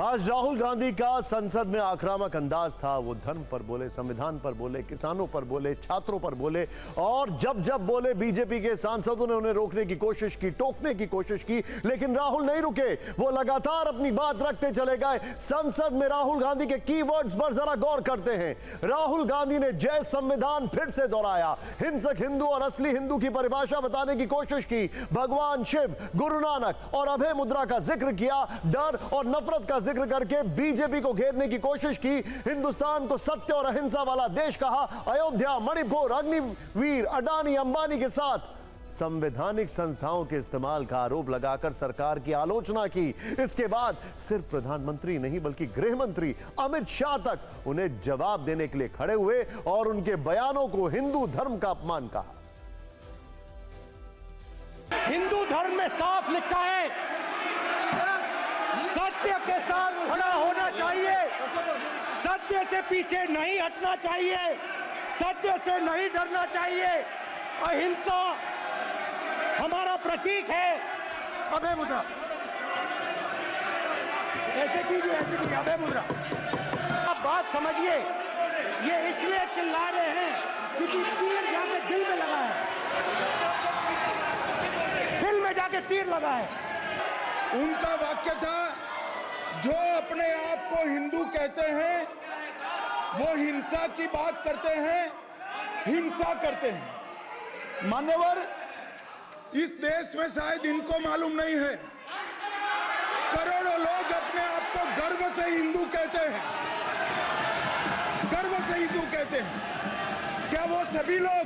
आज राहुल गांधी का संसद में आक्रामक अंदाज था। वो धर्म पर बोले, संविधान पर बोले, किसानों पर बोले, छात्रों पर बोले और जब जब बोले बीजेपी के सांसदों ने उन्हें रोकने की कोशिश की, टोकने की कोशिश की, लेकिन राहुल नहीं रुके। वो लगातार अपनी बात रखते चले गए। संसद में राहुल गांधी के कीवर्ड्स पर जरा गौर करते हैं। राहुल गांधी ने जय संविधान फिर से दोहराया, हिंसक हिंदू और असली हिंदू की परिभाषा बताने की कोशिश की, भगवान शिव, गुरु नानक और अभय मुद्रा का जिक्र किया, डर और नफरत का जिक्र करके बीजेपी को घेरने की कोशिश की, हिंदुस्तान को सत्य और अहिंसा वाला देश कहा, अयोध्या, मणिपुर, अग्निवीर, अडानी, अंबानी के साथ संवैधानिक संस्थाओं के इस्तेमाल का आरोप लगाकर सरकार की आलोचना की। इसके बाद सिर्फ प्रधानमंत्री नहीं बल्कि गृह मंत्री अमित शाह तक उन्हें जवाब देने के लिए खड़े हुए और उनके बयानों को हिंदू धर्म का अपमान कहा। हिंदू धर्म में साफ लिखा है, सत्य के साथ खड़ा होना चाहिए, सत्य से पीछे नहीं हटना चाहिए, सत्य से नहीं डरना चाहिए। अहिंसा हमारा प्रतीक है। अभय मुद्रा, ऐसे कीजिए, अभय मुद्रा। आप बात समझिए, ये इसलिए चिल्ला रहे हैं क्योंकि तीर जाके दिल में लगा है, दिल में जाके तीर लगा है। उनका वाक्य था, जो अपने आप को हिंदू कहते हैं वो हिंसा की बात करते हैं, हिंसा करते हैं। मान्यवर, इस देश में शायद इनको मालूम नहीं है, करोड़ों लोग अपने आप को गर्व से हिंदू कहते हैं, गर्व से हिंदू कहते हैं। क्या वो सभी लोग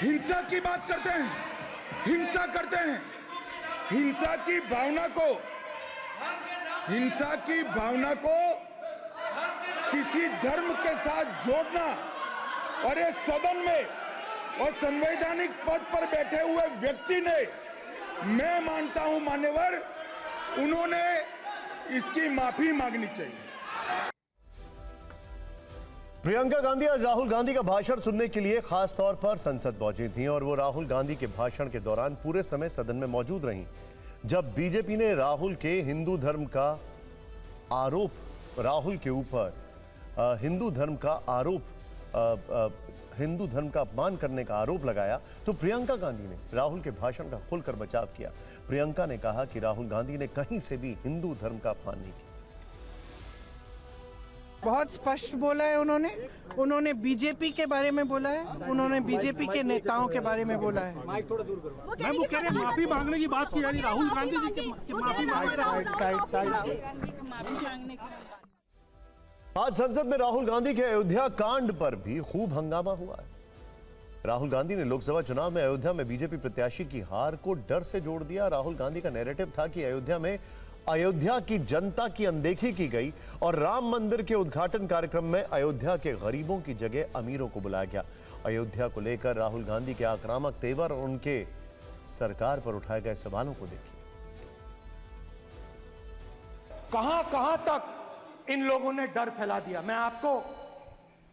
हिंसा की बात करते हैं, हिंसा करते हैं? हिंसा की भावना को किसी धर्म के साथ जोड़ना और इस सदन में और संवैधानिक पद पर बैठे हुए व्यक्ति ने, मैं मानता हूं मान्यवर, उन्होंने इसकी माफी मांगनी चाहिए। प्रियंका गांधी आज राहुल गांधी का भाषण सुनने के लिए खास तौर पर संसद पहुंची थीं और वो राहुल गांधी के भाषण के दौरान पूरे समय सदन में मौजूद रहीं। जब बीजेपी ने राहुल के हिंदू धर्म का आरोप, राहुल के ऊपर हिंदू धर्म का अपमान करने का आरोप लगाया तो प्रियंका गांधी ने राहुल के भाषण का खुलकर बचाव किया। प्रियंका ने कहा कि राहुल गांधी ने कहीं से भी हिंदू धर्म का अपमान नहीं किया। बहुत स्पष्ट बोला है उन्होंने बीजेपी के बारे में बोला है, उन्होंने बीजेपी के नेताओं के बारे में बोला है। माइक थोड़ा दूर करो। मैं वो कह रहे हैं माफी मांगने की बात की, यानी राहुल गांधी जी की माफी मांगने की। आज संसद में राहुल गांधी के अयोध्या कांड पर भी खूब हंगामा हुआ है। राहुल गांधी ने लोकसभा चुनाव में अयोध्या में बीजेपी प्रत्याशी की हार को डर से जोड़ दिया। राहुल गांधी का नैरेटिव था कि अयोध्या की जनता की अनदेखी की गई और राम मंदिर के उद्घाटन कार्यक्रम में अयोध्या के गरीबों की जगह अमीरों को बुलाया गया। अयोध्या को लेकर राहुल गांधी के आक्रामक तेवर और उनके सरकार पर उठाए गए सवालों को देखिए। कहां तक इन लोगों ने डर फैला दिया। मैं आपको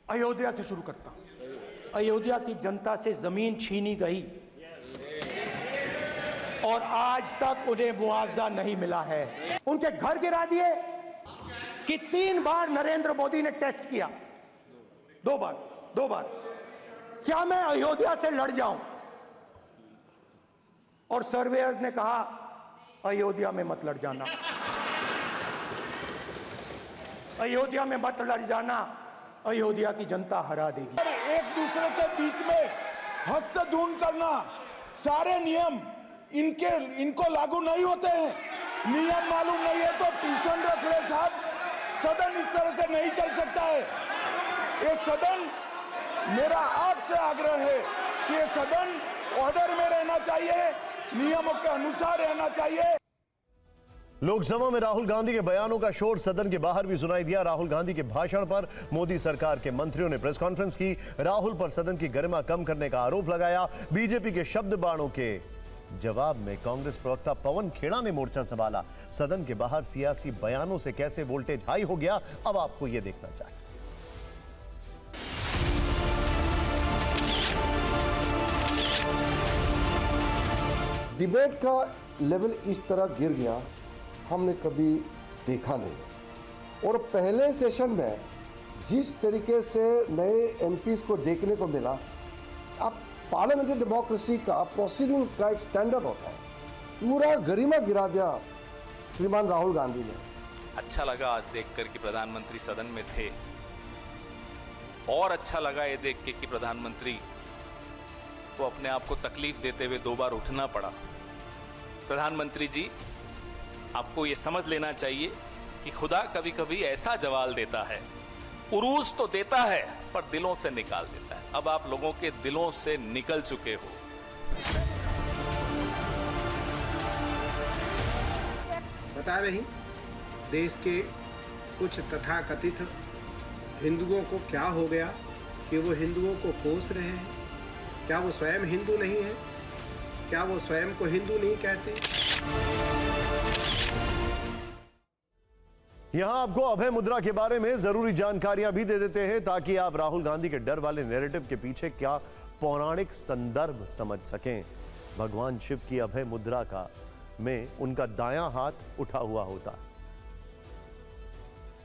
अयोध्या से शुरू करता हूं। अयोध्या की जनता से जमीन छीनी गई और आज तक उन्हें मुआवजा नहीं मिला है। उनके घर गिरा दिए कि 3 बार नरेंद्र मोदी ने टेस्ट किया, 2 बार। क्या मैं अयोध्या से लड़ जाऊं? और सर्वेयर्स ने कहा अयोध्या में मत लड़ जाना, अयोध्या में मत लड़ जाना, अयोध्या की जनता हरा देगी। एक दूसरे के बीच में हस्तधून करना, सारे नियम इनको लागू नहीं होते हैं। नियम मालूम नहीं है तो ट्यूशन रख ले साहब, सदन इस तरह से नहीं चल सकता है। ये सदन, मेरा आपसे आग्रह है कि ये सदन ऑर्डर में रहना चाहिए, नियमों के अनुसार रहना चाहिए। लोकसभा में राहुल गांधी के बयानों का शोर सदन के बाहर भी सुनाई दिया। राहुल गांधी के भाषण पर मोदी सरकार के मंत्रियों ने प्रेस कॉन्फ्रेंस की। राहुल पर सदन की गरिमा कम करने का आरोप लगाया। बीजेपी के शब्द बाणों के जवाब में कांग्रेस प्रवक्ता पवन खेड़ा ने मोर्चा संभाला। सदन के बाहर सियासी बयानों से कैसे वोल्टेज हाई हो गया, अब आपको यह देखना चाहिए। डिबेट का लेवल इस तरह गिर गया, हमने कभी देखा नहीं। और पहले सेशन में जिस तरीके से नए एमपीज को देखने को मिला, अब पार्लियामेंट्री डेमोक्रेसी का प्रोसीडिंग्स का एक स्टैंडर्ड होता है, पूरा गरिमा गिरा दिया श्रीमान राहुल गांधी ने। अच्छा लगा आज देखकर कि प्रधानमंत्री सदन में थे, और अच्छा लगा ये देख के कि प्रधानमंत्री को अपने आप को तकलीफ देते हुए 2 बार उठना पड़ा। प्रधानमंत्री जी, आपको ये समझ लेना चाहिए कि खुदा कभी कभी ऐसा जवाल देता है, उरूज तो देता है पर दिलों से निकाल देता है। अब आप लोगों के दिलों से निकल चुके हो। बता रही देश के कुछ तथाकथित हिंदुओं को क्या हो गया कि वो हिंदुओं को कोस रहे हैं। क्या वो स्वयं हिंदू नहीं है? क्या वो स्वयं को हिंदू नहीं कहते? यहां आपको अभय मुद्रा के बारे में जरूरी जानकारियां भी दे देते हैं ताकि आप राहुल गांधी के डर वाले नैरेटिव के पीछे क्या पौराणिक संदर्भ समझ सकें। भगवान शिव की अभय मुद्रा का में उनका दायां हाथ उठा हुआ होता है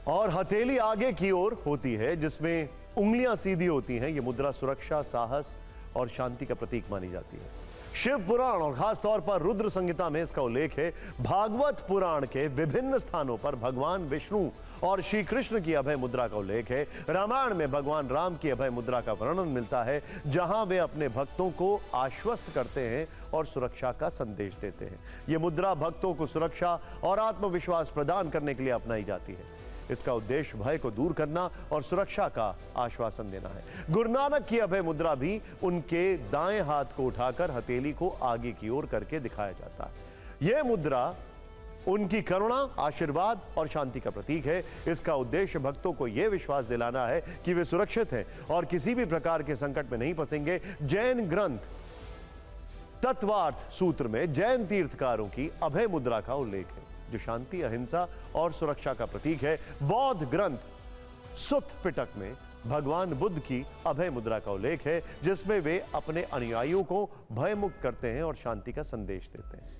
और हथेली आगे की ओर होती है, जिसमें उंगलियां सीधी होती हैं। यह मुद्रा सुरक्षा, साहस और शांति का प्रतीक मानी जाती है। शिव पुराण और खास तौर पर रुद्र संहिता में इसका उल्लेख है। भागवत पुराण के विभिन्न स्थानों पर भगवान विष्णु और श्री कृष्ण की अभय मुद्रा का उल्लेख है। रामायण में भगवान राम की अभय मुद्रा का वर्णन मिलता है, जहां वे अपने भक्तों को आश्वस्त करते हैं और सुरक्षा का संदेश देते हैं। यह मुद्रा भक्तों को सुरक्षा और आत्मविश्वास प्रदान करने के लिए अपनाई जाती है। इसका उद्देश्य भय को दूर करना और सुरक्षा का आश्वासन देना है। गुरु नानक की अभय मुद्रा भी उनके दाएं हाथ को उठाकर हथेली को आगे की ओर करके दिखाया जाता है। यह मुद्रा उनकी करुणा, आशीर्वाद और शांति का प्रतीक है। इसका उद्देश्य भक्तों को यह विश्वास दिलाना है कि वे सुरक्षित हैं और किसी भी प्रकार के संकट में नहीं फंसेंगे। जैन ग्रंथ तत्वार्थ सूत्र में जैन तीर्थकारों की अभय मुद्रा का उल्लेख है, जो शांति, अहिंसा और सुरक्षा का प्रतीक है। बौद्ध ग्रंथ सुत्त पिटक में भगवान बुद्ध की अभय मुद्रा का उल्लेख है, जिसमें वे अपने अनुयायियों को भयमुक्त करते हैं और शांति का संदेश देते हैं।